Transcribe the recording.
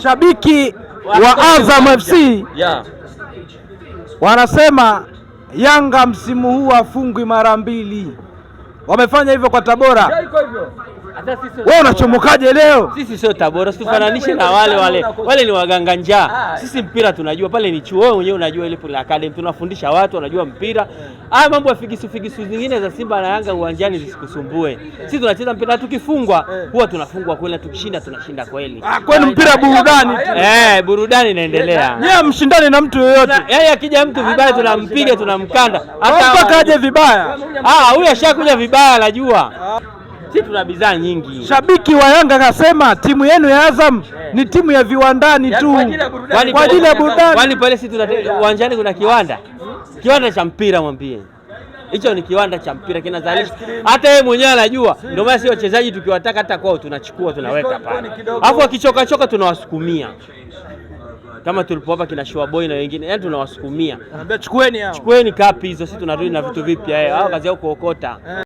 Shabiki wa Azam FC wanasema Yanga msimu huu afungwi mara mbili. Wamefanya hivyo kwa Tabora. Wewe unachomokaje leo? Sisi sio Tabora, usifananishe na wale ni waganga njaa. Sisi mpira tunajua, pale ni chuo, wewe mwenyewe unajua ile pole academy tunafundisha watu wanajua mpira. Haya mambo ya figisu zingine za Simba na Yanga uwanjani zisikusumbue. Sisi tunacheza mpira, tukifungwa huwa tunafungwa kweli, tukishinda tunashinda kweli. Kwani mpira burudani tu. Burudani inaendelea. Yeye mshindani na mtu yoyote. Yaani akija mtu vibaya tunampiga, tunamkanda. Hata mpaka aje vibaya. Huyu ashakuja vibaya anajua. Sisi tuna bidhaa nyingi. Shabiki wa Yanga akasema timu yenu ya Azam ni timu ya viwandani tu. Kwa ajili ya burudani. Kwani pale sisi uwanjani kuna kiwanda? Kiwanda cha mpira mwambie. Hicho ni kiwanda cha mpira kinazalisha. Hata yeye mwenyewe anajua. Ndio maana sisi wachezaji tukiwataka hata kwao tunachukua tunaweka pale. Alafu wakichoka tunawasukumia. Kama tulipowapa kina Shua Boy na wengine, yaani tunawasukumia. Anambia chukueni hao. Chukueni kapi hizo, sisi tunarudi na vitu vipya. Hao kazi yao kuokota.